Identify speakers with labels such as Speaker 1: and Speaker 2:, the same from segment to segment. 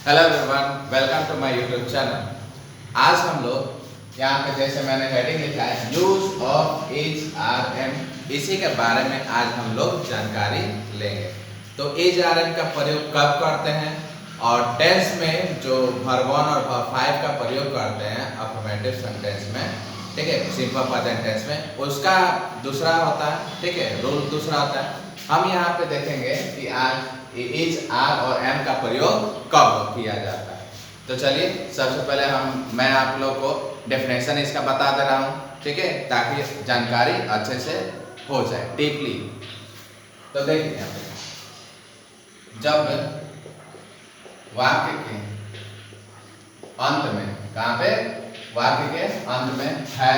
Speaker 1: Hello everyone, welcome to my YouTube channel. आज हम लोग यहाँ पे जैसे मैंने हेडिंग लिखा है use of H R M, इसी के बारे में आज हम लोग जानकारी लेंगे। तो एच आर एम का प्रयोग कब करते हैं और टेंस में जो वर्ब 1 और वर्ब 5 का प्रयोग करते हैं अफर्मेटिव सेंटेंस में, ठीक है, सिंपल प्रेजेंट टेंस में, उसका दूसरा होता है, ठीक है, रूल दूसरा होता है। हम यहाँ पे देखेंगे कि आज एच आर और एम का प्रयोग कब किया जाता है। तो चलिए सबसे पहले मैं आप लोग को डेफिनेशन इसका बता दे रहा हूँ, ठीक है, ताकि जानकारी अच्छे से हो जाए डीपली। तो देखिए यहाँ पे जब वाक्य के अंत में, कहाँ पे, वाक्य के अंत में है,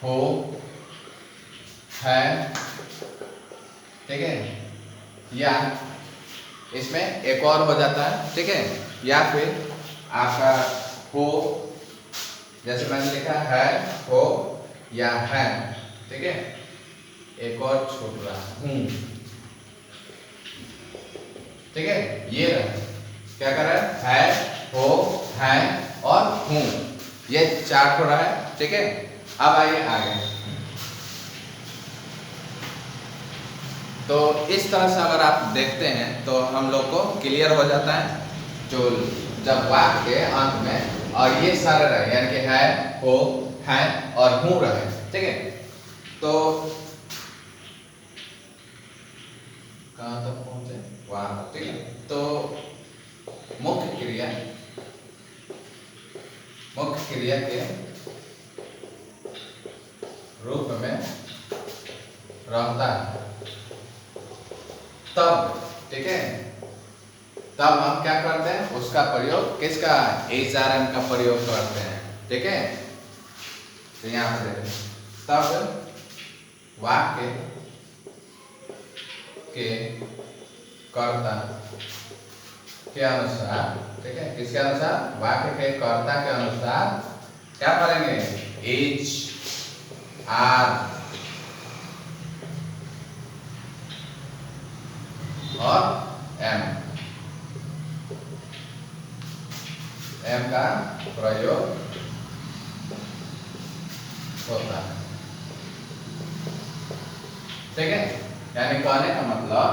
Speaker 1: हो, है, ठीक है, या इसमें एक और हो जाता है, ठीक है, या फिर आपका हो, जैसे मैंने लिखा है हो या है, ठीक है, एक और छूट रहा हूं, ठीक है, ये रहा, क्या कर रहा है, हो, है और हूं, ये चार हो रहा है, ठीक है। अब आइए आगे। तो इस तरह से अगर आप देखते हैं तो हम लोग को क्लियर हो जाता है, जो जब वाक्य के अंत में और ये सारे रहे, यानी कि है, हो, है और हूं रहे, ठीक है। तो कहां तक पहुंचे, वहां तक, ठीक है। तो मुख्य क्रिया के रूप में रहता है तब, ठीक है, तब हम क्या करते हैं, उसका प्रयोग किसका, एच आर एम का प्रयोग करते हैं, ठीक है। तो यहां पे देखें, तब वाक्य के कर्ता के अनुसार, ठीक है, किसके अनुसार, वाक्य के कर्ता के अनुसार क्या करेंगे, एच आर और एम का प्रयोग होता है, ठीक है। यानी कहने का मतलब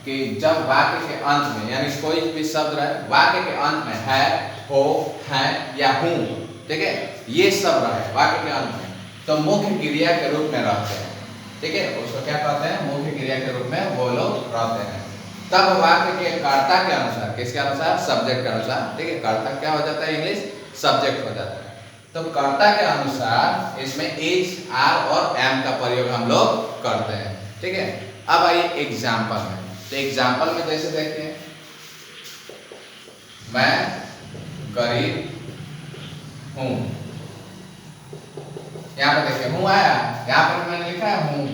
Speaker 1: कि जब वाक्य के अंत में, यानी कोई भी शब्द रहे, वाक्य के अंत में है, हो, है या हूं, ठीक है, ये सब रहे वाक्य के अंत में, तो मुख्य क्रिया के रूप में रहते हैं, ठीक है, उसको क्या कहते हैं, मुख्य क्रिया के रूप में वो लोग रहते हैं। तब वाक्य के कर्ता के अनुसार, किसके अनुसार, सब्जेक्ट के अनुसार, ठीक है, कर्ता क्या हो जाता है, इंग्लिश सब्जेक्ट हो जाता है। तो कर्ता के अनुसार इसमें एच आर और एम का प्रयोग हम लोग करते हैं, ठीक है। अब आइए एग्जाम्पल में। तो एग्जाम्पल में जैसे देखते हैं, मैं गरीब हूं, यहाँ पे देखिए हूं आया, यहाँ पर मैंने लिखा है हूं,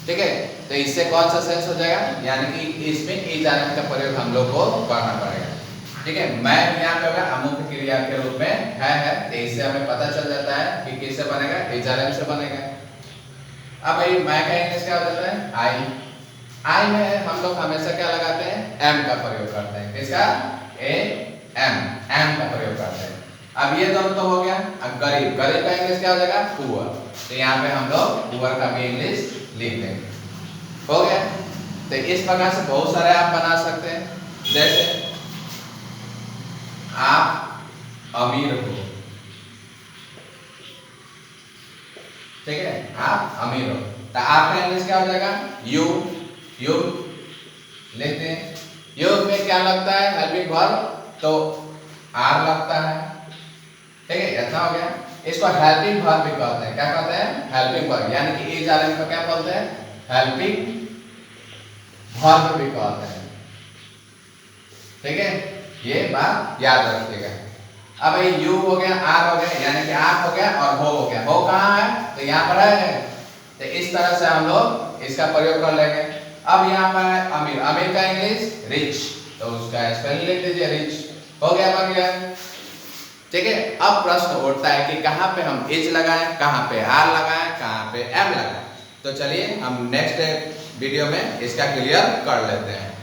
Speaker 1: ठीक है। तो इससे कौन सा सेंस हो जाएगा, यानी कि इसमें एच आर एम का प्रयोग हम लोग को करना पड़ेगा, ठीक है। मैं यहाँ पे होगा अमुख्य क्रिया के रूप में है, तो इससे हमें पता चल जाता है कि किससे बनेगा, एच आर एम से बनेगा। अब भाई मैं का इंग्लिश क्या हो जाता है, आई में हम लोग हमेशा क्या लगाते हैं, एम का प्रयोग करते हैं, किसका, एम का प्रयोग करते हैं। अब ये दोनों तो हो गया। अब गरीब का इंग्लिश क्या हो जाएगा, पुअर, तो यहाँ पे हम लोग पुअर का भी इंग्लिश लिख देंगे, हो गया। तो इस प्रकार से बहुत सारे आप बना सकते हैं, जैसे आप अमीर हो, ठीक है, आप अमीर हो, तो आपका इंग्लिश क्या हो जाएगा, यू लेते हैं। यू में क्या लगता है, हेल्पिंग वर्ब, तो आर लगता है, ठीक है, इतना हो गया। इसको हेल्पिंग वर्ब भी कहते हैं, क्या कहते हैं, हेल्पिंग वर्ब, यानी कि एच आर एम को क्या बोलते हैं, हेल्पिंग वर्ब भी कहते हैं, ठीक है, ये बात याद रखिएगा। अब ये यू हो गया, आर हो गया, यानी कि आप हो गया और हो गया, हो कहाँ है, तो यहाँ पर है, तो इस तरह से हम लोग इसका प्रयोग कर लेंगे। अब यहाँ पर है अमीर, अमीर का इंग्लिश रिच, तो उसका स्पेलिंग लिख दीजिए, रिच, हो गया, बन गया, ठीक है। अब प्रश्न उठता है कि कहाँ पे हम एच लगाएं, कहाँ पे आर लगाएं, कहाँ पे एम लगाएं। तो चलिए हम नेक्स्ट वीडियो में इसका क्लियर कर लेते हैं।